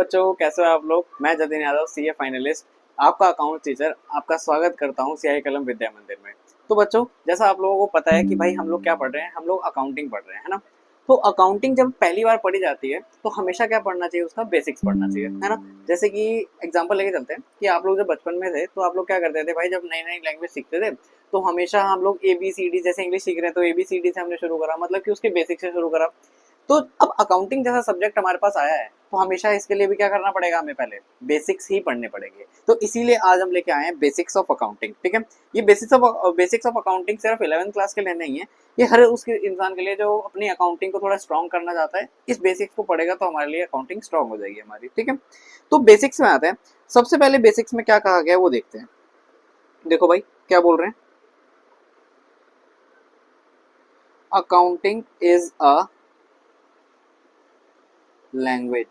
बच्चों, कैसे हो आप लोग। मैं जतिन यादव, सीए फाइनलिस्ट, आपका अकाउंट टीचर, आपका स्वागत करता हूं सियाही कलम विद्या मंदिर में। तो बच्चों, जैसा आप लोगों को पता है कि भाई हम लोग क्या पढ़ रहे हैं, हम लोग अकाउंटिंग पढ़ रहे हैं, है ना। तो अकाउंटिंग जब पहली बार पढ़ी जाती है तो हमेशा क्या पढ़ना चाहिए, उसका बेसिक्स पढ़ना चाहिए, है ना। जैसे कि एग्जाम्पल लेके चलते हैं कि आप लोग जब बचपन में थे तो आप लोग क्या करते थे भाई, जब नई नई लैंग्वेज सीखते थे तो हमेशा हम लोग ABCD, जैसे इंग्लिश सीख रहे हैं तो ABCD से हमने शुरू करा, मतलब कि उसके बेसिक से शुरू करा। तो अब अकाउंटिंग जैसा सब्जेक्ट हमारे पास आया है तो हमेशा इसके लिए भी क्या करना पड़ेगा, हमें पहले बेसिक्स ही पढ़ने पड़ेंगे। तो इसीलिए आज हम लेके आए हैं बेसिक्स ऑफ अकाउंटिंग, ठीक है। ये बेसिक्स ऑफ अकाउंटिंग सिर्फ 11th क्लास के लिए नहीं है, ये हर उसके इंसान के लिए जो अपनी अकाउंटिंग को थोड़ा स्ट्रॉन्ग करना चाहता है, इस बेसिक्स को पढ़ेगा तो हमारे लिए अकाउंटिंग स्ट्रॉन्ग हो जाएगी हमारी, ठीक है। तो बेसिक्स में आते हैं। सबसे पहले बेसिक्स में क्या कहा गया है वो देखते हैं। देखो भाई क्या बोल रहे हैं, accounting is a language.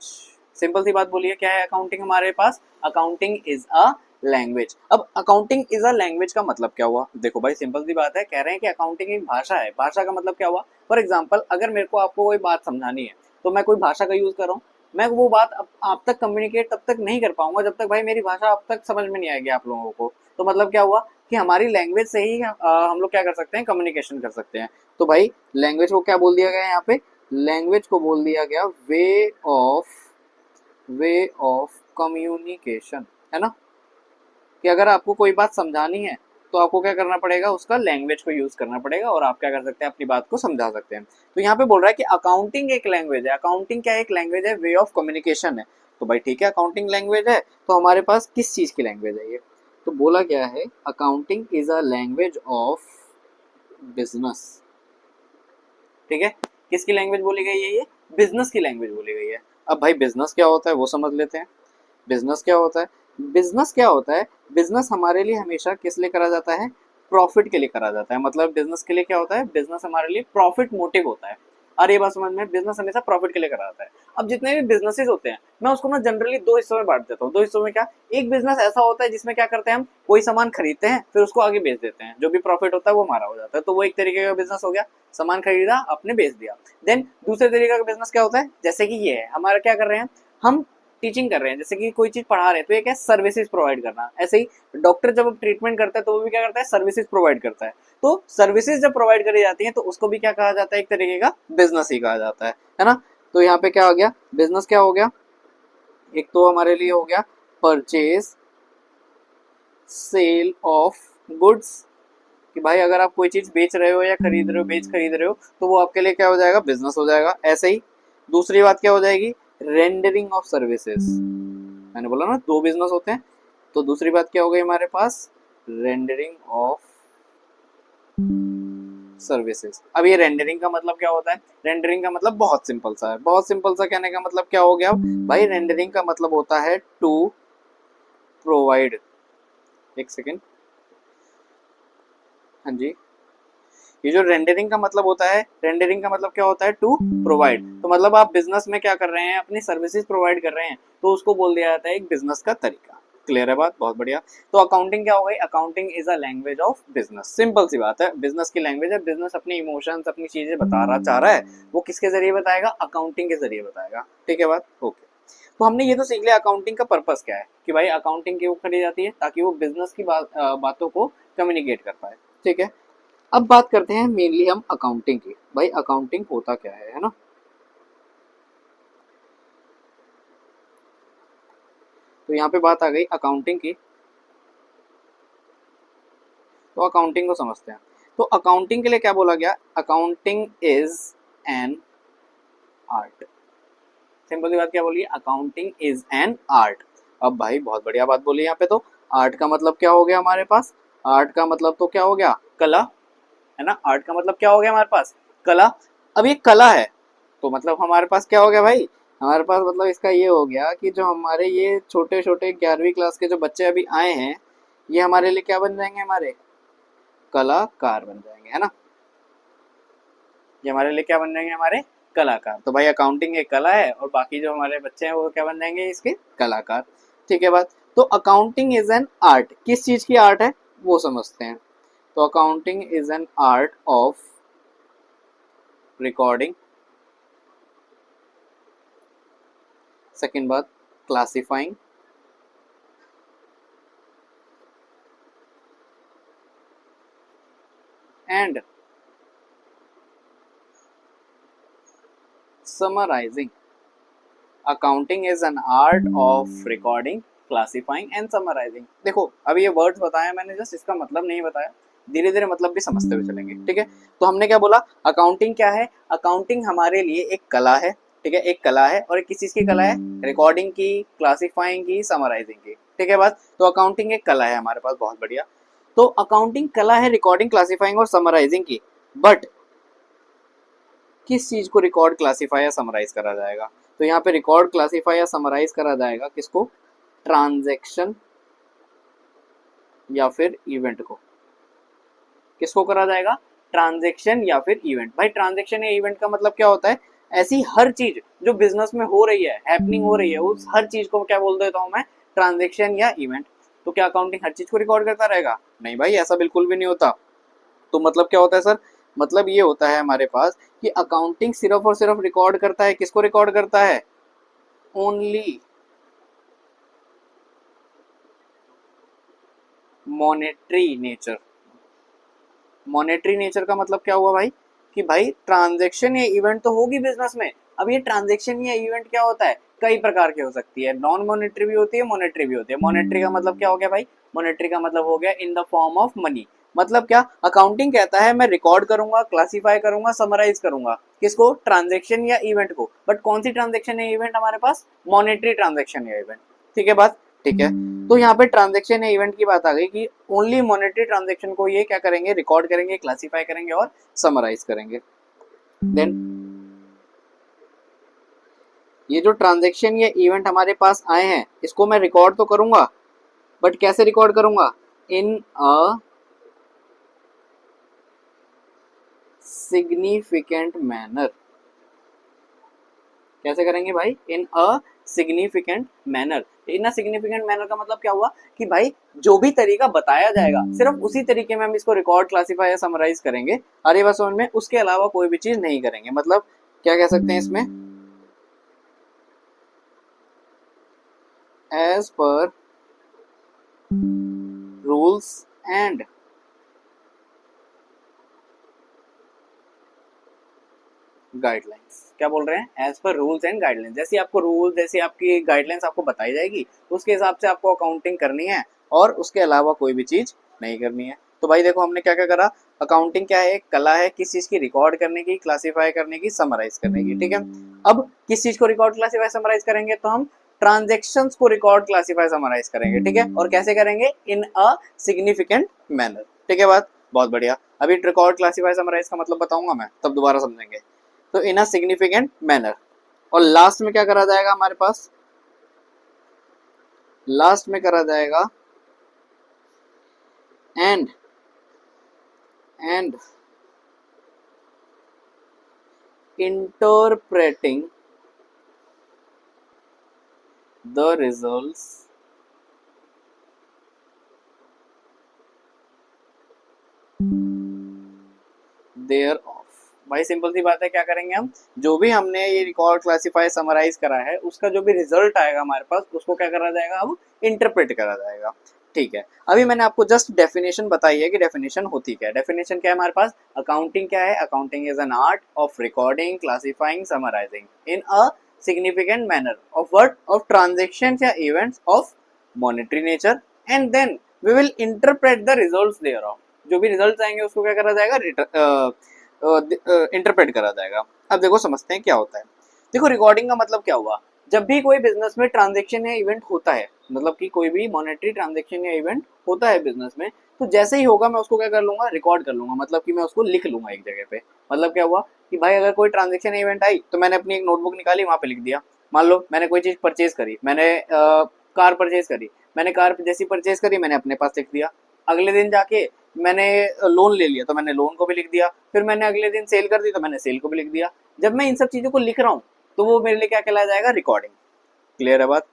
Simple सी बात बोलिए, क्या है अकाउंटिंग हमारे पास, अकाउंटिंग इज अ लैंग्वेज। अब अकाउंटिंग इज अ लैंग्वेज का मतलब क्या हुआ, देखो भाई सिंपल सी बात है, कह रहे हैं कि अकाउंटिंग एक भाषा है। भाषा का मतलब क्या हुआ, फॉर एग्जाम्पल अगर मेरे को आपको कोई बात समझानी है तो मैं कोई भाषा का यूज कर रहा हूँ। मैं वो बात आप तक कम्युनिकेट तब तक नहीं कर पाऊंगा जब तक भाई मेरी भाषा आप तक समझ में नहीं आएगी आप लोगों को। तो मतलब क्या हुआ कि हमारी लैंग्वेज से ही हम लोग क्या कर सकते हैं, कम्युनिकेशन कर सकते हैं। तो भाई लैंग्वेज को क्या बोल दिया गया है यहाँ पे, लैंग्वेज को बोल दिया गया वे ऑफ कम्युनिकेशन, है ना। कि अगर आपको कोई बात समझानी है तो आपको क्या करना पड़ेगा, उसका लैंग्वेज को यूज करना पड़ेगा और आप क्या कर सकते हैं, अपनी बात को समझा सकते हैं। तो यहाँ पे बोल रहा है कि अकाउंटिंग एक लैंग्वेज है। अकाउंटिंग क्या एक लैंग्वेज है, वे ऑफ कम्युनिकेशन है। तो भाई ठीक है, अकाउंटिंग लैंग्वेज है तो हमारे पास किस चीज की लैंग्वेज है ये, तो बोला गया है accounting is a language of business, ठीक है। किसकी लैंग्वेज बोली गई है, ये बिजनेस की लैंग्वेज बोली गई है। अब भाई बिजनेस क्या होता है वो समझ लेते हैं। बिजनेस क्या होता है, बिजनेस क्या होता है, बिजनेस हमारे लिए हमेशा किस लिए करा जाता है, प्रॉफिट के लिए करा जाता है। मतलब बिजनेस के लिए क्या होता है, बिजनेस हमारे लिए प्रॉफिट मोटिव होता है। और ये बात समझ में, बिजनेस हमेशा प्रॉफिट के लिए करा जाता है। अब जितने भी बिजनेसेस होते हैं मैं उसको ना जनरली दो हिस्सों में बांट देता हूँ। दो हिस्सों में क्या, एक बिजनेस ऐसा होता है जिसमें क्या करते हैं, हम कोई सामान खरीदते हैं फिर उसको आगे बेच देते हैं, जो भी प्रॉफिट होता है वो हमारा हो जाता है, तो वो एक तरीके का बिजनेस हो गया। सामान खरीदा आपने बेच दिया। देन दूसरे तरीके का बिजनेस क्या होता है, जैसे कि ये है हमारा, क्या कर रहे हैं हम, टीचिंग कर रहे हैं, जैसे कि कोई चीज पढ़ा रहे हैं तो एक है सर्विसेज प्रोवाइड करना। ऐसे ही डॉक्टर जब ट्रीटमेंट करता है तो वो भी क्या करता है, सर्विसेज प्रोवाइड करता है। तो सर्विसेज जब प्रोवाइड करी जाती है तो उसको भी क्या कहा जाता है, एक तरीके का बिजनेस ही कहा जाता है ना। तो यहाँ पे क्या हो गया, बिजनेस क्या हो गया, एक तो हमारे लिए हो गया परचेज सेल ऑफ गुड्स, कि भाई अगर आप कोई चीज बेच रहे हो या खरीद रहे हो, खरीद रहे हो तो वो आपके लिए क्या हो जाएगा, बिजनेस हो जाएगा। ऐसे ही दूसरी बात क्या हो जाएगी, रेंडरिंग ऑफ सर्विसेज। मैंने बोला ना दो बिजनेस होते हैं, तो दूसरी बात क्या हो गई हमारे पास, रेंडरिंग ऑफ सर्विसेज। अब ये रेंडरिंग का मतलब क्या होता है, रेंडरिंग का मतलब बहुत सिंपल सा है, बहुत सिंपल सा कहने का मतलब क्या हो गया भाई, रेंडरिंग का मतलब होता है टू प्रोवाइड, एक सेकेंड, हाँ जी, ये जो रेंडरिंग का मतलब होता है, रेंडरिंग का मतलब क्या होता है, टू प्रोवाइड। तो मतलब आप बिजनेस में क्या कर रहे हैं, अपनी सर्विसेज प्रोवाइड कर रहे हैं, तो उसको बोल दिया जाता है एक बिजनेस का तरीका। क्लियर है बात, बहुत बढ़िया। तो अकाउंटिंग क्या हो गई, accounting is a language of business. Simple सी बात है, बिजनेस की लैंग्वेज है। बिजनेस अपनी इमोशंस, अपनी चीजें बता रहा चाह रहा है, वो किसके जरिए बताएगा, अकाउंटिंग के जरिए बताएगा। ठीक है बात, ओके। तो हमने ये तो सीख लिया अकाउंटिंग का पर्पस क्या है, कि भाई अकाउंटिंग क्यों करी जाती है, ताकि वो बिजनेस की बातों को कम्युनिकेट कर पाए। ठीक है, अब बात करते हैं मेनली हम अकाउंटिंग की। भाई अकाउंटिंग होता क्या है ना। तो यहाँ पे बात आ गई अकाउंटिंग की, तो अकाउंटिंग को समझते हैं। तो अकाउंटिंग के लिए क्या बोला गया, accounting is an art. Simple सी बात क्या बोली, अकाउंटिंग इज एन आर्ट। अब भाई बहुत बढ़िया बात बोली यहाँ पे। तो आर्ट का मतलब क्या हो गया हमारे पास, आर्ट का मतलब तो क्या हो गया, कला, है ना। आर्ट का मतलब क्या हो गया हमारे पास, कला। अब ये कला है तो मतलब हमारे पास क्या हो गया भाई, हमारे पास मतलब इसका ये हो गया कि जो हमारे ये छोटे छोटे 11वीं क्लास के जो बच्चे अभी आए हैं, ये हमारे लिए क्या बन जाएंगे, हमारे कलाकार बन जाएंगे, है ना। ये हमारे लिए क्या बन जाएंगे, हमारे कलाकार। तो भाई अकाउंटिंग एक कला है और बाकी जो हमारे बच्चे हैं वो क्या बन जाएंगे, इसके कलाकार। ठीक है बात। तो अकाउंटिंग इज एन आर्ट, किस चीज की आर्ट है वो समझते हैं। तो accounting is an art of recording. Second बात, classifying and summarising. Accounting is an art of recording, classifying and summarising. देखो अभी ये वर्ड्स बताया मैंने, जस्ट इसका मतलब नहीं बताया, धीरे धीरे मतलब भी समझते हुए चलेंगे, ठीक है। तो हमने क्या बोला, अकाउंटिंग क्या है, अकाउंटिंग हमारे लिए एक कला है, ठीक है, एक कला है। और किस चीज की कला है, रिकॉर्डिंग की, क्लासिफाइंग की, समराइजिंग की, ठीक है बात। तो अकाउंटिंग एक कला है हमारे पास, बहुत बढ़िया। तो अकाउंटिंग कला है रिकॉर्डिंग, क्लासिफाइंग और समराइजिंग की, बट किस चीज को रिकॉर्ड, क्लासिफाई या समराइज करा जाएगा। तो यहाँ पे रिकॉर्ड, क्लासिफाई या समराइज करा जाएगा किसको, ट्रांजैक्शन या फिर इवेंट को। किसको करा जाएगा, ट्रांजैक्शन या फिर इवेंट। भाई ट्रांजैक्शन या इवेंट का मतलब क्या होता है, ऐसी हर चीज जो बिजनेस में हो रही है, हैपनिंग हो रही है, उस हर चीज को क्या बोल देता हूं मैं, ट्रांजैक्शन या इवेंट। तो क्या अकाउंटिंग हर चीज को रिकॉर्ड करता रहेगा, नहीं भाई ऐसा बिल्कुल भी नहीं होता। तो मतलब क्या होता है सर, मतलब ये होता है हमारे पास कि अकाउंटिंग सिर्फ और सिर्फ रिकॉर्ड करता है, किसको रिकॉर्ड करता है, only monetary nature. Monetary nature का मतलब क्या हुआ भाई, कि भाई ट्रांजैक्शन या इवेंट तो होगी बिजनेस में। अब ये ट्रांजैक्शन या इवेंट क्या होता है, कई प्रकार की हो सकती है, नॉन मॉनेटरी भी होती है, मॉनेटरी भी होती है। मॉनेटरी का मतलब क्या हो गया भाई, मॉनेटरी का मतलब हो गया in the form of money. मतलब क्या, अकाउंटिंग कहता है मैं रिकॉर्ड करूंगा, क्लासिफाई करूंगा, समराइज करूंगा, किसको, ट्रांजैक्शन या इवेंट को। बट कौन सी ट्रांजैक्शन या इवेंट हमारे पास, मॉनेटरी ट्रांजैक्शन या इवेंट, ठीक है बात, ठीक है। तो यहाँ पे ट्रांजैक्शन या इवेंट की बात आ गई कि ओनली मॉनेटरी ट्रांजैक्शन को ये क्या करेंगे, रिकॉर्ड करेंगे, क्लासिफाई करेंगे और समराइज करेंगे। देन ये जो ट्रांजैक्शन या इवेंट हमारे पास आए हैं, इसको मैं रिकॉर्ड तो करूंगा, बट कैसे रिकॉर्ड करूंगा, इन अ सिग्निफिकेंट मैनर। कैसे करेंगे भाई, in a significant manner. In a significant manner का मतलब क्या हुआ, कि भाई जो भी तरीका बताया जाएगा सिर्फ उसी तरीके में हम इसको रिकॉर्ड, क्लासिफाई या समराइज करेंगे, अरे बस में उसके अलावा कोई भी चीज नहीं करेंगे। मतलब क्या कह सकते हैं इसमें, as per rules and guidelines. क्या बोल रहे हैं, as per rules and guidelines. जैसे आपको रूल, जैसे आपकी गाइडलाइंस आपको बताई जाएगी, उसके हिसाब से आपको अकाउंटिंग करनी है, और उसके अलावा कोई भी चीज नहीं करनी है। तो भाई देखो हमने क्या क्या करा, अकाउंटिंग क्या है, एक कला है किस चीज की, रिकॉर्ड करने की, क्लासिफाई करने की, समराइज करने की, ठीक है। अब किस चीज को रिकॉर्ड, क्लासिफाई, समराइज करेंगे, तो हम ट्रांजेक्शन्स को रिकॉर्ड, क्लासिफाई, समराइज करेंगे, ठीक है। और कैसे करेंगे, इन अ सिग्निफिकेंट मैनर, ठीक है बात, बहुत बढ़िया। अभी रिकॉर्ड, क्लासिफाई, समराइज का मतलब बताऊंगा मैं, तब दोबारा समझेंगे। तो इन अ सिग्निफिकेंट मैनर, और लास्ट में क्या करा जाएगा हमारे पास, लास्ट में करा जाएगा and interpreting the results thereof. भाई सिंपल सी बात है, क्या करेंगे हम, जो भी हमने ये रिकॉर्ड, क्लासिफाई, समराइज करा है, उसका जो भी रिजल्ट आएगा हमारे पास, उसको क्या करा जाएगा, अब इंटरप्रेट करा जाएगा, ठीक है। अभी मैंने आपको जस्ट डेफिनेशन बताई है कि डेफिनेशन होती क्या है। डेफिनेशन क्या है हमारे पास, अकाउंटिंग क्या है, accounting is an art of recording, classifying, summarising in a significant manner of what, of transactions या events of monetary nature, and then we will interpret the results thereof. जो भी result आएंगे उसको क्या करा जाएगा, इंटरप्रेट करा जाएगा। अब देखो समझते हैं क्या होता है। देखो रिकॉर्डिंग का मतलब क्या हुआ, जब भी कोई बिजनेस में ट्रांजैक्शन या इवेंट होता है, मतलब कि कोई भी मॉनेटरी ट्रांजैक्शन या इवेंट होता है बिजनेस में, तो जैसे ही होगा मैं उसको क्या कर लूंगा, रिकॉर्ड कर लूंगा। मतलब कि मैं उसको लिख लूंगा एक जगह पे। मतलब क्या हुआ, कि भाई अगर कोई ट्रांजैक्शन या इवेंट आई, तो मैंने अपनी एक नोटबुक निकाली, वहां पे लिख दिया। मान लो मैंने कोई चीज परचेज करी, मैंने कार परचेज करी, मैंने कार जैसी परचेज करी मैंने अपने पास लिख दिया। अगले दिन जाके मैंने लोन ले लिया, तो मैंने लोन को भी लिख दिया। फिर मैंने अगले दिन सेल कर दी, तो मैंने सेल को भी लिख दिया। जब मैं इन सब चीजों को लिख रहा हूँ, तो वो मेरे लिए क्या कहलाया जाएगा, रिकॉर्डिंग। क्लियर है बात।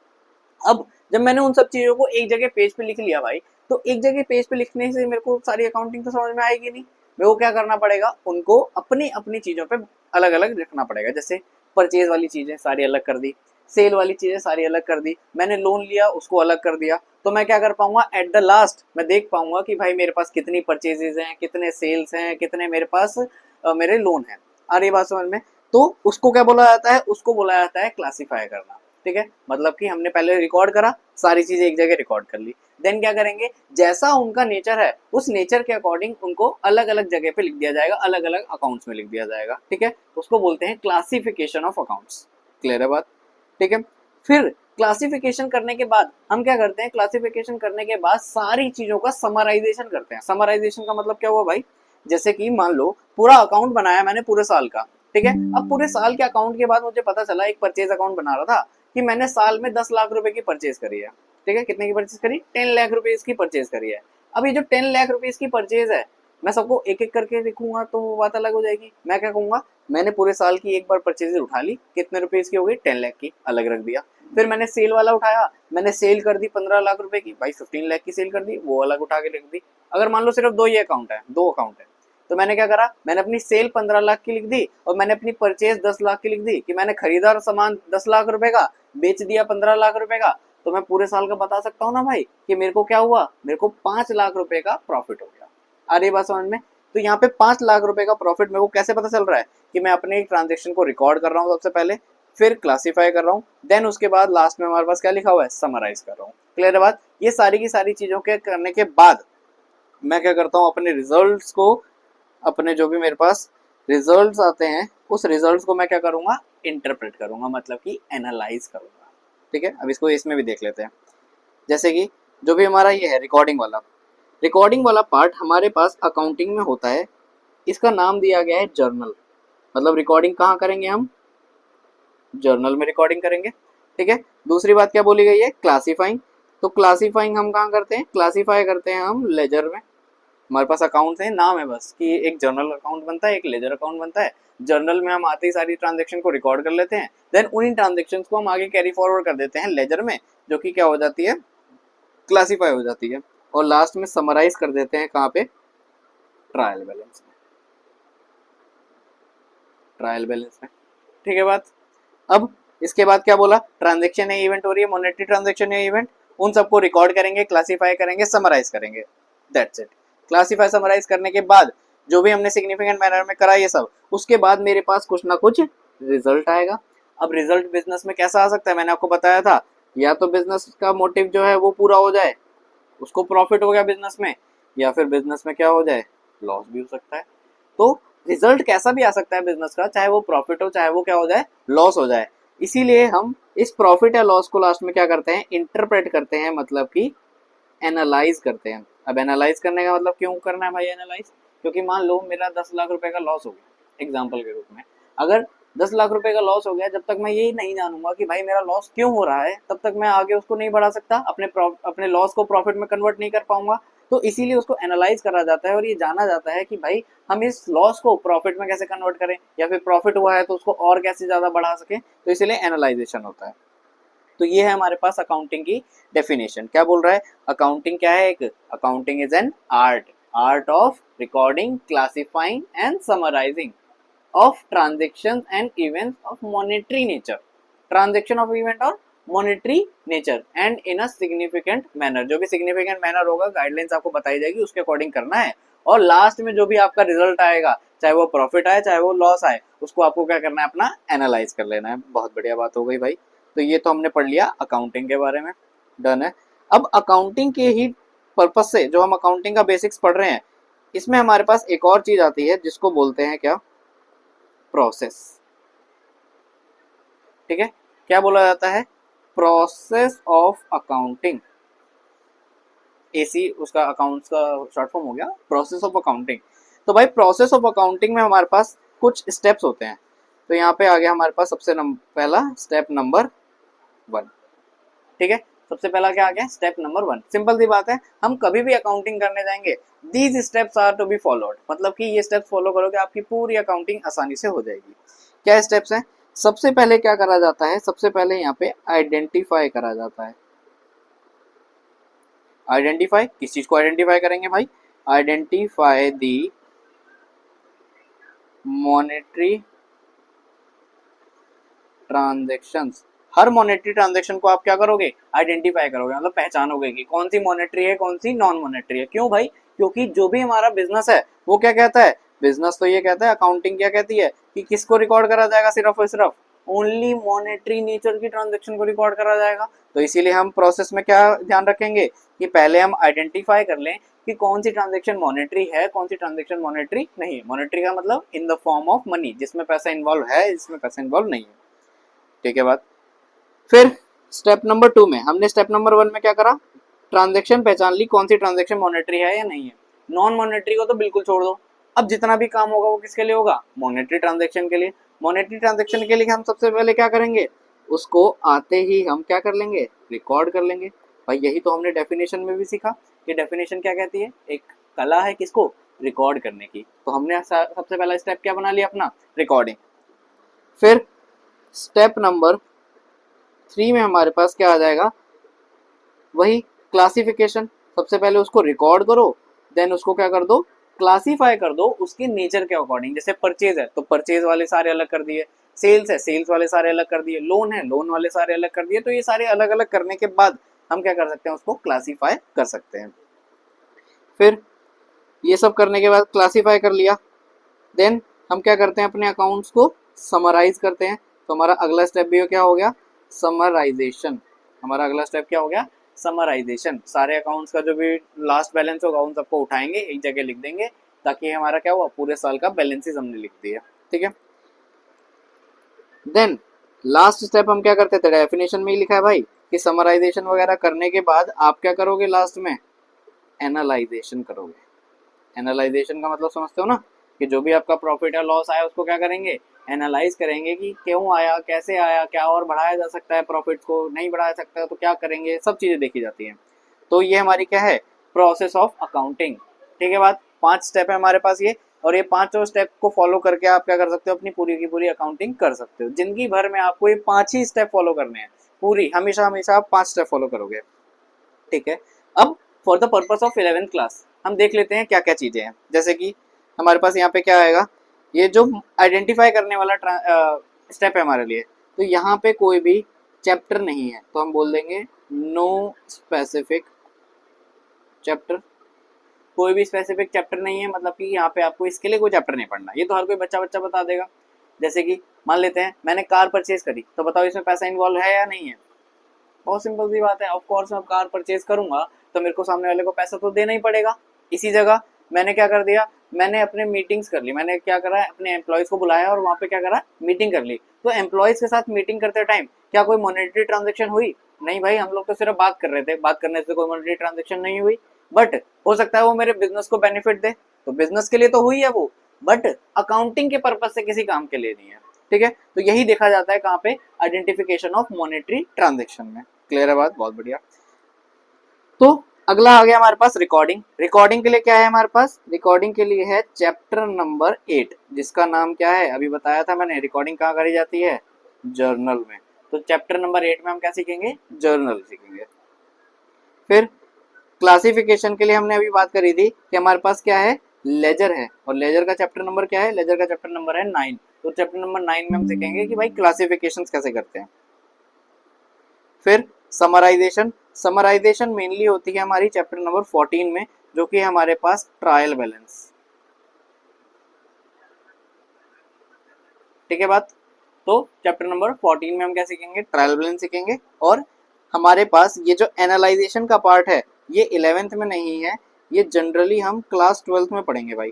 अब जब मैंने उन सब चीजों को एक जगह पेज पे लिख लिया भाई, तो एक जगह पेज पे लिखने से मेरे को सारी अकाउंटिंग तो समझ में आएगी नहीं। मेरे को क्या करना पड़ेगा, उनको अपनी अपनी चीजों पे अलग अलग लिखना पड़ेगा। जैसे परचेज वाली चीजें सारी अलग कर दी, सेल वाली चीजें सारी अलग कर दी, मैंने लोन लिया उसको अलग कर दिया, तो मैं क्या कर पाऊंगा, एट द लास्ट मैं देख पाऊंगा कि भाई मेरे पास कितनी परचेजेज हैं, कितने सेल्स हैं, कितने मेरे पास मेरे लोन हैं। आ रही बात समझ में? तो उसको क्या बोला जाता है, उसको बोला जाता है क्लासिफाई करना। ठीक है, मतलब कि हमने पहले रिकॉर्ड करा, सारी चीजें एक जगह रिकॉर्ड कर ली, देन क्या करेंगे, जैसा उनका नेचर है उस नेचर के अकॉर्डिंग उनको अलग अलग जगह पे लिख दिया जाएगा, अलग अलग अकाउंट्स में लिख दिया जाएगा। ठीक है, उसको बोलते हैं क्लासिफिकेशन ऑफ अकाउंट्स। क्लियर है बात? ठीक है, फिर क्लासिफिकेशन करने के बाद हम क्या करते हैं, क्लासिफिकेशन करने के बाद सारी चीजों का समराइजेशन करते हैं। समराइजेशन का मतलब क्या हुआ भाई, जैसे कि मान लो पूरा अकाउंट बनाया मैंने पूरे साल का, ठीक है, अब पूरे साल के अकाउंट के बाद मुझे पता चला, एक परचेज अकाउंट बना रहा था कि मैंने साल में 10 लाख रुपए की परचेज करी है। ठीक है, कितने की परचेज करी, 10 लाख रुपीज की परचेज करी है। अब ये जो 10 लाख रुपीज की परचेज है, मैं सबको एक एक करके लिखूंगा तो वो बात अलग हो जाएगी। मैं क्या कहूंगा, मैंने पूरे साल की एक बार परचेज उठा ली, कितने रुपीज की हो गई, 10 लाख की, अलग रख दिया। फिर मैंने सेल वाला उठाया, मैंने सेल कर दी 15 लाख रुपए की, भाई 15 लाख की सेल कर दी, वो अलग उठा के लिख दी। अगर मान लो सिर्फ दो ये अकाउंट है, दो अकाउंट है, तो मैंने क्या करा, मैंने अपनी सेल 15 लाख की लिख दी और मैंने अपनी परचेज 10 लाख की लिख दी, कि मैंने खरीदा सामान 10 लाख रुपए का, बेच दिया 15 लाख रुपए का, तो मैं पूरे साल का बता सकता हूँ ना भाई कि मेरे को क्या हुआ, मेरे को 5 लाख रुपए का प्रॉफिट हो गया। आ रही बात समझ में? तो यहाँ पे 5 लाख रुपए का प्रॉफिट मेरे को कैसे पता चल रहा है, कि मैं अपने ट्रांजेक्शन को रिकॉर्ड कर रहा हूँ सबसे पहले, फिर क्लासीफाई कर रहा हूँ, देन उसके बाद लास्ट में हमारे पास क्या लिखा हुआ है, समराइज कर रहा हूँ। क्लियर है बात? ये सारी की सारी चीजों के करने के बाद मैं क्या करता हूँ, अपने रिजल्ट्स को, अपने जो भी मेरे पास रिजल्ट्स आते हैं उस रिजल्ट्स को मैं क्या करूंगा, इंटरप्रेट करूंगा, मतलब कि एनालाइज करूंगा। ठीक है, अब इसको इसमें भी देख लेते हैं। जैसे कि जो भी हमारा ये है रिकॉर्डिंग वाला पार्ट हमारे पास अकाउंटिंग में होता है, इसका नाम दिया गया है जर्नल। मतलब रिकॉर्डिंग कहाँ करेंगे हम, जर्नल में रिकॉर्डिंग करेंगे। ठीक है, दूसरी बात क्या बोली गई है, क्लासीफाइंग। तो क्लासीफाइंग हम कहाँ करते हैं, क्लासीफाई करते हैं हम लेजर में। हमारे पास अकाउंट है, नाम है बस कि एक जर्नल अकाउंट बनता है, एक लेजर अकाउंट बनता है। जर्नल में हम आते ही सारी ट्रांजेक्शन को रिकॉर्ड कर लेते हैं, देन उन्हीं ट्रांजेक्शन को हम आगे कैरी फॉरवर्ड कर देते हैं लेजर में, जो कि क्या हो जाती है, क्लासीफाई हो जाती है। और लास्ट में समराइज कर देते हैं कहाँ पे, ट्रायल बैलेंस में, ट्रायल बैलेंस में। ठीक है बात? अब इसके बाद क्या बोला, ट्रांजेक्शन या इवेंट हो रही है, मॉनेटरी ट्रांजेक्शन या इवेंट, उन सबको रिकॉर्ड करेंगे, क्लासीफाई करेंगे, समराइज करेंगे, दैट्स इट। क्लासीफाई समराइज करने के बाद जो भी हमने सिग्निफिकेंट मैनर में करा ये सब, उसके बाद मेरे पास कुछ ना कुछ रिजल्ट आएगा। अब रिजल्ट बिजनेस में कैसा आ सकता है, मैंने आपको बताया था, या तो बिजनेस का मोटिव जो है वो पूरा हो जाए, उसको प्रॉफिट हो गया बिजनेस में, या फिर बिजनेस में क्या हो जाए, लॉस भी हो सकता है। तो रिजल्ट कैसा भी आ सकता है बिजनेस का, चाहे वो प्रॉफिट हो, चाहे वो क्या हो जाए, लॉस हो जाए। इसीलिए हम इस प्रॉफिट या लॉस को लास्ट में क्या करते हैं, इंटरप्रेट करते हैं, मतलब कि एनालाइज करते हैं। अब एनालाइज करने का मतलब क्यों करना है भाई एनालाइज, क्योंकि मान लो मेरा 10 लाख रुपए का लॉस हो गया एग्जाम्पल के रूप में, अगर 10 लाख रुपए का लॉस हो गया, जब तक मैं यही नहीं जानूंगा कि भाई मेरा लॉस क्यों हो रहा है, तब तक मैं आगे उसको नहीं बढ़ा सकता, अपने लॉस को प्रॉफिट में कन्वर्ट नहीं कर पाऊंगा। तो इसीलिए उसको एनालाइज करा जाता है और ये जाना जाता है कि भाई हम इस लॉस को प्रॉफिट में कैसे कन्वर्ट करें, या फिर प्रॉफिट हुआ है तो उसको और कैसे ज्यादा बढ़ा सकें, तो इसीलिए एनालाइजेशन होता है। तो ये है हमारे पास अकाउंटिंग की डेफिनेशन। क्या बोल रहा है, अकाउंटिंग क्या है, एक accounting is an art, art of recording, classifying and summarising of transaction and events of monetary nature, transaction of event और monetary nature and in a significant manner. जो भी सिग्निफिकेंट मैनर होगा, गाइडलाइंस आपको बताई जाएगी, उसके अकॉर्डिंग करना है। और लास्ट में जो भी आपका रिजल्ट आएगा, चाहे वो प्रॉफिट आए चाहे वो लॉस आए, उसको आपको क्या करना है, अपना एनालाइज कर लेना है। बहुत बढ़िया बात हो गई भाई। तो ये तो हमने पढ़ लिया अकाउंटिंग के बारे में, डन है। अब अकाउंटिंग के ही पर्पज से जो हम अकाउंटिंग का बेसिक्स पढ़ रहे हैं, इसमें हमारे पास एक और चीज आती है जिसको बोलते हैं क्या, प्रोसेस। ठीक है, क्या बोला जाता है, प्रोसेस ऑफ अकाउंटिंग, एसी उसका अकाउंट्स का शॉर्ट फॉर्म हो गया, प्रोसेस ऑफ अकाउंटिंग। तो भाई प्रोसेस ऑफ अकाउंटिंग में हमारे पास कुछ स्टेप्स होते हैं। तो यहाँ पे आ गया हमारे पास सबसे पहला स्टेप नंबर 1। ठीक है, सबसे पहला क्या आ गया, स्टेप नंबर 1। सिंपल सी बात है, हम कभी भी अकाउंटिंग करने जाएंगे, these steps are to be followed, मतलब कि ये स्टेप्स फॉलो करोगे आपकी पूरी अकाउंटिंग आसानी से हो जाएगी। क्या स्टेप्स हैं, सबसे पहले क्या करा जाता है, सबसे पहले यहाँ पे आइडेंटिफाई करा जाता है। आइडेंटिफाई, किस चीज को आइडेंटिफाई करेंगे भाई, identify the monetary transactions her monetary transaction को आप क्या करोगे, आइडेंटिफाई करोगे, मतलब पहचानोगे कि कौन सी मॉनेटरी है, कौन सी नॉन मॉनेटरी है। क्यों भाई, क्योंकि जो भी हमारा बिजनेस है वो क्या कहता है, बिजनेस तो ये कहता है, अकाउंटिंग क्या कहती है कि किसको रिकॉर्ड करा जाएगा, सिर्फ और सिर्फ ओनली मॉनेटरी नेचर की ट्रांजेक्शन को रिकॉर्ड करा जाएगा। तो इसीलिए हम प्रोसेस में क्या ध्यान रखेंगे कि पहले हम आइडेंटिफाई कर लें कि कौन सी ट्रांजेक्शन मॉनेटरी है, कौन सी ट्रांजेक्शन मॉनेटरी नहीं है। मॉनेटरी का मतलब in the form of money, जिसमें पैसा इन्वॉल्व है, जिसमें पैसा इन्वॉल्व नहीं है। ठीक है बात। फिर स्टेप नंबर 2 में हमने स्टेप नंबर 1 में क्या करा, ट्रांजेक्शन पहचान ली कौन सी ट्रांजेक्शन मॉनेटरी है या नहीं है। नॉन मॉनेटरी को तो बिल्कुल छोड़ दो। अब जितना भी काम होगा वो किसके लिए होगा, मॉनेटरी ट्रांजेक्शन के लिए। मॉनेटरी ट्रांजेक्शन के लिए हम सबसे पहले क्या करेंगे, उसको आते ही हम क्या कर लेंगे, रिकॉर्ड कर लेंगे। भाई यही तो हमने डेफिनेशन में भी सीखा कि डेफिनेशन क्या कहती है, एक कला है किसको, रिकॉर्ड करने की। तो हमने सबसे पहला स्टेप क्या बना लिया अपना, रिकॉर्डिंग। फिर स्टेप नंबर 3 में हमारे पास क्या आ जाएगा, वही क्लासिफिकेशन। सबसे पहले उसको रिकॉर्ड करो, देन उसको क्या कर दो, क्लासीफाई कर दो उसके नेचर के अकॉर्डिंग। जैसे परचेज है तो परचेज वाले सारे अलग कर दिए, सेल्स है सेल्स वाले सारे अलग कर दिए, लोन है लोन वाले सारे अलग कर दिए। तो ये सारे अलग अलग करने के बाद हम क्या कर सकते हैं, उसको क्लासीफाई कर सकते हैं। फिर ये सब करने के बाद क्लासीफाई कर लिया, देन हम क्या करते हैं, अपने अकाउंट्स को समराइज करते हैं। तो हमारा अगला स्टेप भी क्या हो गया, समराइजेशन। हमारा अगला स्टेप क्या हो गया, समराइजेशन। सारे अकाउंट्स का जो भी लास्ट बैलेंस होगा उन सबको उठाएंगे, एक जगह लिख देंगे, ताकि हमारा क्या हुआ, पूरे साल का बैलेंसेस हमने लिख दिया। ठीक है। देन लास्ट स्टेप हम क्या करते थे, डेफिनेशन में ही लिखा है भाई कि समराइजेशन वगैरह करने के बाद आप क्या करोगे, लास्ट में एनालाइजेशन करोगे। एनालाइजेशन का मतलब समझते हो ना, कि जो भी आपका प्रॉफिट या लॉस आया उसको क्या करेंगे, एनालाइज करेंगे कि क्यों आया, कैसे आया, क्या और बढ़ाया जा सकता है, प्रॉफिट को नहीं बढ़ाया सकता है तो क्या करेंगे, सब चीजें देखी जाती हैं। तो ये हमारी क्या है, प्रोसेस ऑफ अकाउंटिंग। ठीक है बात, 5 स्टेप है हमारे पास ये, और ये 5 स्टेप को फॉलो करके आप क्या कर सकते हो, अपनी पूरी की पूरी अकाउंटिंग कर सकते हो। जिंदगी भर में आपको ये 5 ही स्टेप फॉलो करने हैं, पूरी हमेशा हमेशा आप 5 स्टेप फॉलो करोगे। ठीक है। अब for the purpose of 11th class हम देख लेते हैं क्या क्या चीजें हैं। जैसे कि हमारे पास यहाँ पे क्या आएगा, ये जो आइडेंटिफाई करने वाला स्टेप है हमारे लिए, तो यहाँ पे कोई भी चैप्टर नहीं है, तो हम बोल देंगे नो स्पेसिफिक चैप्टर। कोई भी स्पेसिफिक चैप्टर नहीं है, मतलब कि यहाँ पे आपको इसके लिए कोई चैप्टर नहीं पढ़ना, ये तो हर कोई बच्चा बच्चा बता देगा। जैसे कि मान लेते हैं मैंने कार परचेज करी, तो बताओ इसमें पैसा इन्वॉल्व है या नहीं है। बहुत सिंपल सी बात है, ऑफ कोर्स मैं कार परचेज करूंगा तो मेरे को सामने वाले को पैसा तो देना ही पड़ेगा। इसी जगह मैंने क्या कर दिया, मैंने अपने मीटिंग्स कर ली, मैंने क्या करा, अपने एम्प्लॉयज को बुलाया और वहां पे क्या करा, मीटिंग कर ली। तो एम्प्लॉयज के साथ मीटिंग करते टाइम क्या कोई मॉनेटरी ट्रांजेक्शन हुई, नहीं भाई, हम लोग तो सिर्फ बात कर रहे थे, बात करने से कोई मॉनेटरी ट्रांजेक्शन नहीं हुई। बट हो सकता है वो मेरे बिजनेस को बेनिफिट दे, तो बिजनेस के लिए तो हुई है वो, बट अकाउंटिंग के पर्पज से किसी काम के लिए नहीं है। ठीक है। तो यही देखा जाता है कहाँ पे, आइडेंटिफिकेशन ऑफ मॉनेटरी ट्रांजेक्शन में। क्लियर है बात, बहुत बढ़िया। तो अगला आ गया हमारे पास रिकॉर्डिंग। रिकॉर्डिंग के लिए क्या है हमारे पास, रिकॉर्डिंग के लिए है चैप्टर नंबर 8, जिसका नाम क्या है, अभी बताया था मैंने, रिकॉर्डिंग कहाँ करी जाती है, जर्नल में। तो चैप्टर नंबर 8 में हम क्या सीखेंगे, जर्नल सीखेंगे। फिर क्लासिफिकेशन के लिए हमने अभी बात करी थी कि हमारे पास क्या है, लेजर है, और लेजर का चैप्टर नंबर क्या है, लेजर का चैप्टर नंबर है 9। तो चैप्टर नंबर 9 में हम सीखेंगे कि भाई क्लासिफिकेशन कैसे करते हैं। फिर समराइजेशन, समराइजेशन मेनली होती है हमारी चैप्टर नंबर 14 में, जो कि हमारे पास ट्रायल बैलेंस। ठीक है बात। तो चैप्टर नंबर 14 में हम क्या सीखेंगे, ट्रायल बैलेंस सीखेंगे। और हमारे पास ये जो एनालाइजेशन का पार्ट है, ये 11th में नहीं है, ये जनरली हम क्लास 12th में पढ़ेंगे भाई।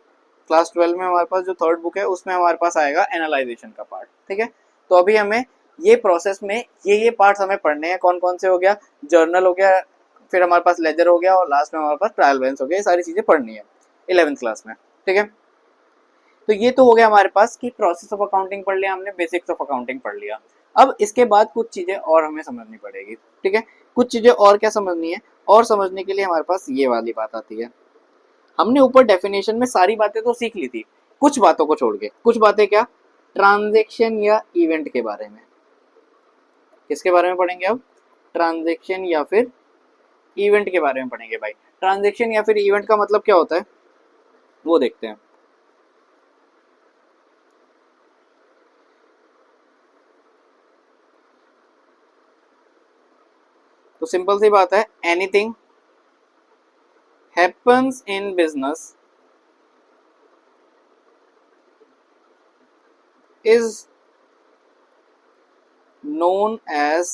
क्लास 12 में हमारे पास जो 3rd बुक है उसमें हमारे पास आएगा एनालाइजेशन का पार्ट। ठीक है। तो अभी हमें ये प्रोसेस में ये पार्ट्स हमें पढ़ने हैं। कौन कौन से हो गया, जर्नल हो गया, फिर हमारे पास लेजर हो गया, और लास्ट में हमारे पास ट्रायल बैलेंस हो गया। ये सारी चीजें पढ़नी है 11th क्लास में। ठीक है। तो ये तो हो गया हमारे पास कि प्रोसेस ऑफ अकाउंटिंग पढ़ लिया हमने, बेसिक्स ऑफ अकाउंटिंग पढ़ लिया। अब इसके बाद कुछ चीजें और हमें समझनी पड़ेगी। ठीक है। कुछ चीजें और क्या समझनी है, और समझने के लिए हमारे पास ये वाली बात आती है। हमने ऊपर डेफिनेशन में सारी बातें तो सीख ली थी, कुछ बातों को छोड़ के। कुछ बातें क्या, ट्रांजेक्शन या इवेंट के बारे में। किसके बारे में पढ़ेंगे अब, ट्रांजेक्शन या फिर इवेंट के बारे में पढ़ेंगे भाई। ट्रांजेक्शन या फिर इवेंट का मतलब क्या होता है वो देखते हैं। तो सिंपल सी बात है, anything happens in business is known as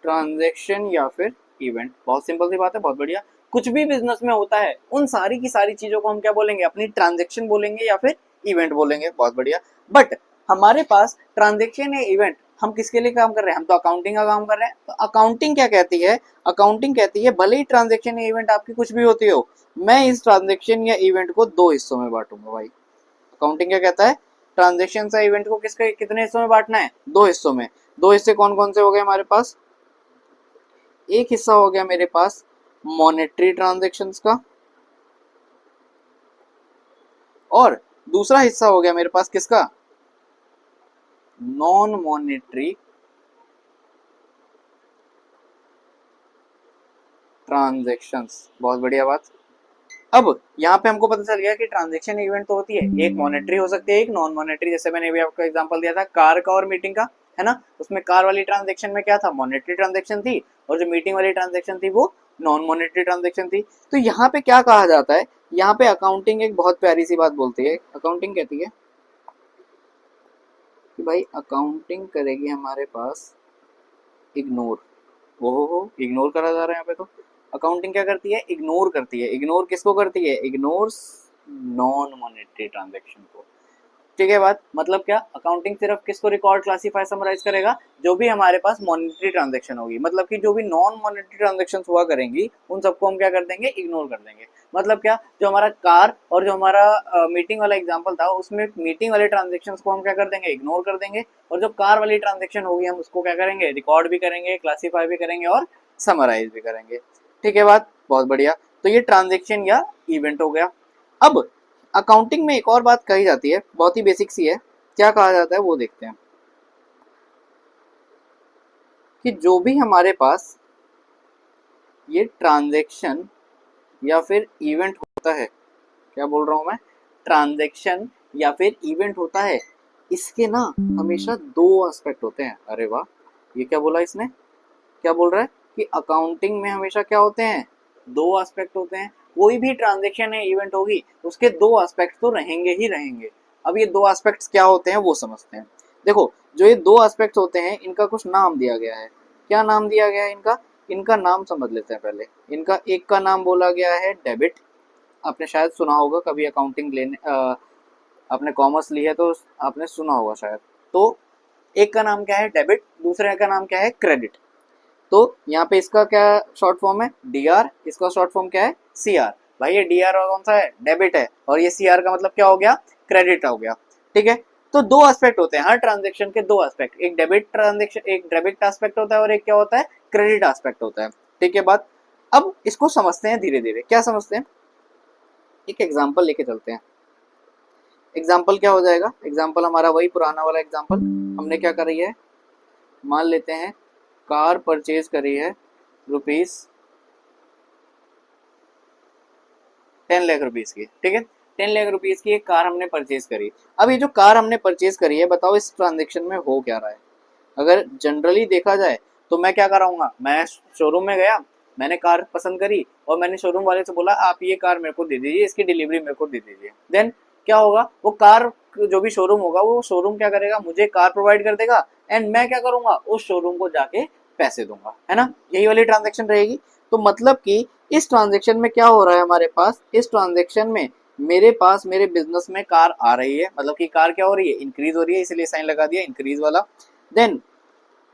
transaction या फिर इवेंट। बहुत सिंपल सी बात है, बहुत बढ़िया। कुछ भी बिजनेस में होता है उन सारी की सारी चीजों को हम क्या बोलेंगे, अपनी ट्रांजैक्शन बोलेंगे या फिर इवेंट बोलेंगे। बहुत बढ़िया। बट हमारे पास ट्रांजैक्शन या इवेंट, हम किसके लिए काम कर रहे हैं, हम तो अकाउंटिंग का काम कर रहे हैं। तो अकाउंटिंग क्या कहती है, अकाउंटिंग कहती है भले ही ट्रांजैक्शन या इवेंट आपकी कुछ भी होती हो, मैं इस ट्रांजैक्शन या इवेंट को दो हिस्सों में बांटूंगा। भाई अकाउंटिंग क्या कहता है, ट्रांजैक्शन या इवेंट को किसके कितने हिस्सों में बांटना है, दो हिस्सों में। दो हिस्से कौन कौन से हो गए हमारे पास, एक हिस्सा हो गया मेरे पास मॉनेटरी ट्रांजैक्शंस का, और दूसरा हिस्सा हो गया मेरे पास किसका, नॉन मॉनेटरी ट्रांजैक्शंस। बहुत बढ़िया बात। अब यहाँ पे हमको पता चल गया कि ट्रांजैक्शन इवेंट तो होती है, एक मॉनेटरी हो सकती है, एक नॉन मॉनेटरी। जैसे मैंने अभी आपको एग्जांपल दिया था कार का और मीटिंग का, है ना। उसमें कार वाली ट्रांजैक्शन में क्या था, मॉनेटरी ट्रांजैक्शन थी, और जो मीटिंग वाली ट्रांजैक्शन थी वो नॉन मॉनेटरी ट्रांजैक्शन थी। तो यहाँ पे क्या कहा जाता है, यहाँ पे अकाउंटिंग एक बहुत प्यारी सी बात बोलती है। अकाउंटिंग कहती है कि भाई अकाउंटिंग करेगी हमारे पास इग्नोर। वो इग्नोर करा जा रहा है यहाँ पे। तो अकाउंटिंग क्या करती है, इग्नोर करती है। इग्नोर किसको करती है, इग्नोर्स नॉन मॉनेटरी ट्रांजैक्शन को। ठीक है बात, मतलब क्या, अकाउंटिंग सिर्फ किसको रिकॉर्ड क्लासीफाई समराइज करेगा, जो भी हमारे पास मॉनेटरी ट्रांजैक्शन होगी। मतलब कि जो भी नॉन मॉनेटरी ट्रांजैक्शन हुआ करेंगी उन सबको हम क्या कर देंगे, इग्नोर कर देंगे। मतलब क्या, जो हमारा कार और जो हमारा मीटिंग वाला एग्जांपल था उसमें मीटिंग वाले ट्रांजैक्शन को हम क्या कर देंगे, इग्नोर कर देंगे। और जो कार वाली ट्रांजैक्शन होगी हम उसको क्या करेंगे, रिकॉर्ड भी करेंगे, क्लासीफाई भी करेंगे और समराइज भी करेंगे। ठीक है बात, बहुत बढ़िया। तो ये ट्रांजैक्शन या इवेंट हो गया। अब अकाउंटिंग में एक और बात कही जाती है, बहुत ही बेसिक सी है। क्या कहा जाता है वो देखते हैं, कि जो भी हमारे पास ये ट्रांजैक्शन या फिर इवेंट होता है, क्या बोल रहा हूं मैं, ट्रांजैक्शन या फिर इवेंट होता है, इसके ना हमेशा दो एस्पेक्ट होते हैं। अरे वाह, ये क्या बोला इसने, क्या बोल रहा है कि अकाउंटिंग में हमेशा क्या होते हैं, दो एस्पेक्ट होते हैं। कोई भी ट्रांजैक्शन या इवेंट होगी उसके दो एस्पेक्ट तो रहेंगे ही रहेंगे। अब ये दो एस्पेक्ट्स क्या होते हैं वो समझते हैं। देखो, जो ये दो एस्पेक्ट्स होते हैं इनका कुछ नाम दिया गया है। क्या नाम दिया गया है इनका, इनका नाम समझ लेते हैं पहले। इनका एक का नाम बोला गया है डेबिट। आपने शायद सुना होगा कभी, अकाउंटिंग लेने आपने कॉमर्स ली है तो आपने सुना होगा शायद। तो एक का नाम क्या है, डेबिट। दूसरे का नाम क्या है, क्रेडिट। तो यहाँ पे इसका क्या शॉर्ट फॉर्म है, डीआर। इसका शॉर्ट फॉर्म क्या है, सीआर। भाई ये डीआर कौन सा है, डेबिट है, और ये सीआर का मतलब क्या हो गया, क्रेडिट हो गया। ठीक है। तो दो एस्पेक्ट होते हैं हर ट्रांजेक्शन के, दो एस्पेक्ट, एक डेबिट ट्रांजेक्शन, एक डेबिट एस्पेक्ट होता है और एक क्या होता है, क्रेडिट एस्पेक्ट होता है। ठीक है बात। अब इसको समझते हैं धीरे धीरे। क्या समझते हैं, एक एग्जाम्पल लेके चलते हैं। एग्जाम्पल क्या हो जाएगा, एग्जाम्पल हमारा वही पुराना वाला एग्जाम्पल। हमने क्या करी है, मान लेते हैं कार परचेज करी है रुपीज 10 लाख रुपीज की। ठीक है, 10 लाख रुपीज की एक कार हमने परचेज करी। अब ये जो कार हमने परचेज करी है, बताओ इस ट्रांजेक्शन में हो क्या रहा है। अगर जनरली देखा जाए तो मैं क्या कराऊंगा, मैं शोरूम में गया, मैंने कार पसंद करी और मैंने शोरूम वाले से बोला आप ये कार मेरे को दे दीजिए, इसकी डिलीवरी मेरे को दे दीजिए। देन क्या होगा, वो कार जो भी शोरूम होगा वो शोरूम क्या करेगा, मुझे कार प्रोवाइड कर देगा, एंड मैं क्या करूंगा, उस शोरूम को जाके पैसे दूंगा, है ना। यही वाली ट्रांजेक्शन रहेगी। तो मतलब कि इस ट्रांजेक्शन में क्या हो रहा है हमारे पास, इस ट्रांजेक्शन में मेरे पास मेरे बिजनेस में कार आ रही है, मतलब कि कार क्या हो रही है, इंक्रीज हो रही है, इसलिए साइन लगा दिया इंक्रीज वाला। देन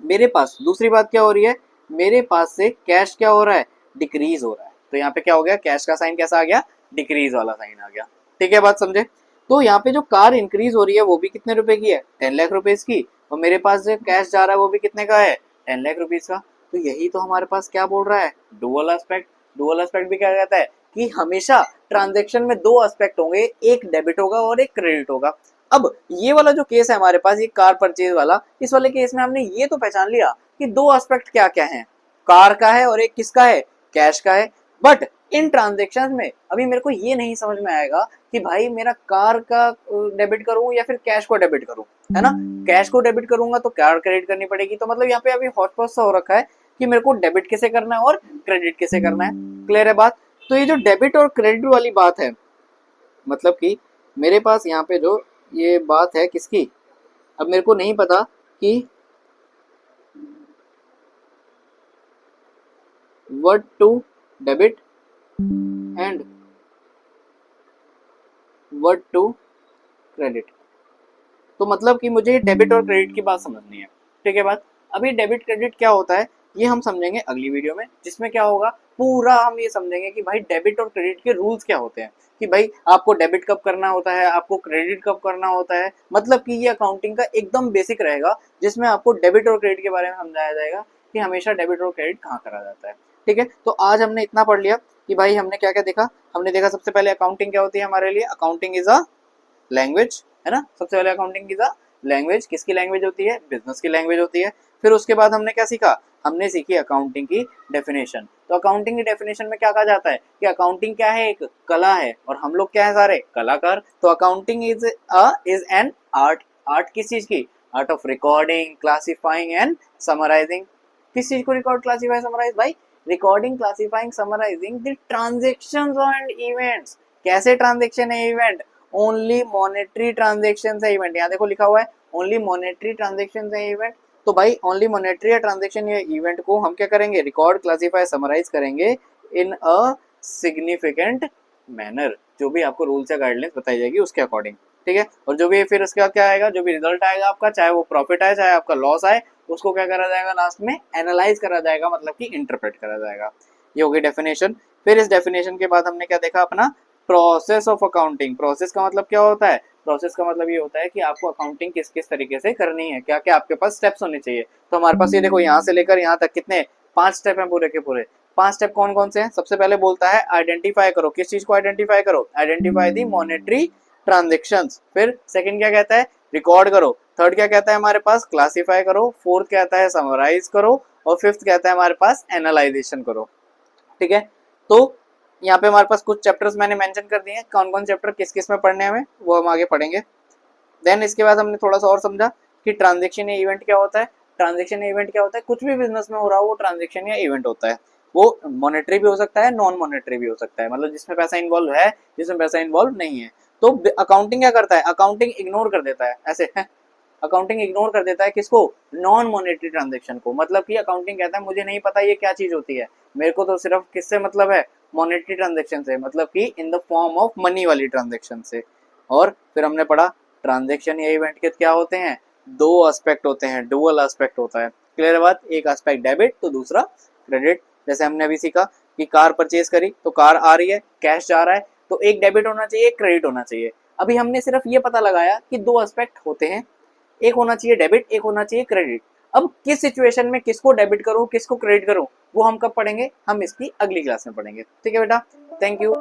मेरे पास दूसरी बात क्या हो रही है, मेरे पास से कैश क्या हो रहा है, डिक्रीज हो रहा है। तो यहाँ पे क्या हो गया, कैश का साइन कैसा आ गया, डिक्रीज वाला साइन आ गया। ठीक है बात समझे। तो यहाँ पे जो कार इंक्रीज हो रही है वो भी कितने रुपए की है, 10 लाख रुपीज की, और मेरे पास जो कैश जा रहा है वो भी कितने का है, 10 लाख रुपीज का। तो यही तो हमारे पास क्या बोल रहा है, डुअल एस्पेक्ट। डुअल एस्पेक्ट भी क्या कहता है कि हमेशा ट्रांजेक्शन में दो एस्पेक्ट होंगे, एक डेबिट होगा और एक क्रेडिट होगा। अब ये वाला जो केस है हमारे पास, ये कार परचेज वाला, इस वाले केस में हमने ये तो पहचान लिया कि दो एस्पेक्ट क्या क्या हैं, कार का है और एक किसका है, कैश का है। बट इन ट्रांजेक्शन में अभी मेरे को ये नहीं समझ में आएगा कि भाई मेरा कार का डेबिट करूं या फिर कैश को डेबिट करूं, है ना। कैश को डेबिट करूंगा तो कार क्रेडिट करनी पड़ेगी, तो मतलब यहाँ पे अभी हॉट पॉट सा हो रखा है कि मेरे को डेबिट कैसे करना है और क्रेडिट कैसे करना है। क्लियर है बात। तो ये जो डेबिट और क्रेडिट वाली बात है, मतलब कि मेरे पास यहाँ पे जो ये बात है किसकी, अब मेरे को नहीं पता कि what to debit and what to credit. तो मतलब कि मुझे डेबिट और क्रेडिट की बात समझनी है। ठीक है बात। अभी डेबिट क्रेडिट क्या होता है ये हम समझेंगे अगली वीडियो में, जिसमें क्या होगा पूरा हम ये समझेंगे कि भाई डेबिट और क्रेडिट के रूल्स क्या होते हैं, कि भाई आपको डेबिट कब करना होता है, आपको क्रेडिट कब करना होता है। मतलब कि ये अकाउंटिंग का एकदम बेसिक रहेगा, जिसमें आपको डेबिट और क्रेडिट के बारे में समझाया जाएगा कि हमेशा डेबिट और क्रेडिट कहाँ करा जाता है। ठीक है। तो आज हमने इतना पढ़ लिया कि भाई हमने क्या क्या देखा। हमने देखा सबसे पहले अकाउंटिंग क्या होती है हमारे लिए। अकाउंटिंग इज अ लैंग्वेज, है ना। सबसे पहले अकाउंटिंग की लैंग्वेज, किसकी लैंग्वेज होती है, बिजनेस की लैंग्वेज होती है। फिर उसके बाद हमने क्या सीखा, हमने सीखी अकाउंटिंग की डेफिनेशन। तो अकाउंटिंग की डेफिनेशन में क्या कहा जाता है कि अकाउंटिंग क्या है, एक कला है और हम लोग क्या है सारे कलाकार। तो accounting is an art. Art किस चीज की, art of recording, classifying and summarising. किस चीज को रिकॉर्ड, क्लासिफाई, समराइज भाई, recording, classifying, summarising the transactions and events. कैसे ट्रांजेक्शन है, इवेंट, ओनली मॉनेटरी ट्रांजेक्शन है इवेंट। यहाँ देखो लिखा हुआ है ओनली मॉनेटरी ट्रांजेक्शन है इवेंट। तो भाई ओनली मॉनेटरी या ट्रांजेक्शन या इवेंट को हम क्या करेंगे, रिकॉर्ड, क्लासीफाई, समराइज करेंगे इन अ सिग्निफिकेंट मैनर। जो भी आपको रूल्स या गाइडलाइंस बताई जाएगी उसके अकॉर्डिंग। ठीक है। और जो भी फिर उसका क्या आएगा, जो भी रिजल्ट आएगा आपका, चाहे वो प्रॉफिट आए चाहे आपका लॉस आए, उसको क्या करा जाएगा, लास्ट में एनालाइज करा जाएगा, मतलब कि इंटरप्रेट करा जाएगा। ये होगी डेफिनेशन। फिर इस डेफिनेशन के बाद हमने क्या देखा, अपना प्रोसेस ऑफ अकाउंटिंग। प्रोसेस का मतलब क्या होता है, प्रोसेस का मतलब ये होता है कि आपको अकाउंटिंग किस किस तरीके से करनी है, क्या क्या आपके पास स्टेप्स होने चाहिए। तो हमारे पास ये देखो यहाँ से लेकर यहाँ तक कितने 5 स्टेप हैं पूरे के पूरे। 5 स्टेप कौन कौन से हैं। सबसे पहले बोलता है आइडेंटिफाई करो, किस चीज को आइडेंटिफाई करो, आइडेंटिफाई दी मॉनेटरी ट्रांजेक्शंस। फिर सेकंड क्या कहता है, रिकॉर्ड करो। थर्ड क्या कहता है हमारे पास, क्लासिफाई करो। फोर्थ कहता है समराइज करो। और फिफ्थ कहता है हमारे पास एनालाइजेशन करो। ठीक है। तो यहाँ पे हमारे पास कुछ चैप्टर्स मैंने मेंशन कर दिए हैं, कौन कौन चैप्टर किस किस में पढ़ने हमें, वो हम आगे पढ़ेंगे। देन इसके बाद हमने थोड़ा सा और समझा कि ट्रांजेक्शन या इवेंट क्या होता है। ट्रांजेक्शन या इवेंट क्या होता है, कुछ भी बिजनेस में हो रहा हो वो ट्रांजेक्शन या इवेंट होता है। वो मॉनेटरी भी हो सकता है, नॉन मॉनेटरी भी हो सकता है, मतलब जिसमें पैसा इन्वॉल्व है, जिसमें पैसा इन्वॉल्व नहीं है। तो अकाउंटिंग क्या करता है, अकाउंटिंग इग्नोर कर देता है ऐसे है। अकाउंटिंग इग्नोर कर देता है किसको, नॉन मॉनेटरी ट्रांजेक्शन को। मतलब कि अकाउंटिंग कहता है मुझे नहीं पता ये क्या चीज होती है, मेरे को तो सिर्फ किससे मतलब है, मॉनेटरी ट्रांजेक्शन से, मतलब कि in the form of money वाली ट्रांजेक्शन से। और फिर हमने पढ़ा ट्रांजेक्शन या इवेंट के क्या होते हैं, दो एस्पेक्ट होते हैं, डुअल एस्पेक्ट होता है। क्लियर बात। एक एस्पेक्ट डेबिट तो दूसरा क्रेडिट। जैसे हमने अभी सीखा कि कार परचेज करी तो कार आ रही है, कैश जा रहा है, तो एक डेबिट होना चाहिए, एक क्रेडिट होना चाहिए। अभी हमने सिर्फ ये पता लगाया कि दो एस्पेक्ट होते हैं, एक होना चाहिए डेबिट, एक होना चाहिए क्रेडिट। अब किस सिचुएशन में किसको डेबिट करूं किसको क्रेडिट करूं वो हम कब पढ़ेंगे, हम इसकी अगली क्लास में पढ़ेंगे। ठीक है बेटा, थैंक यू।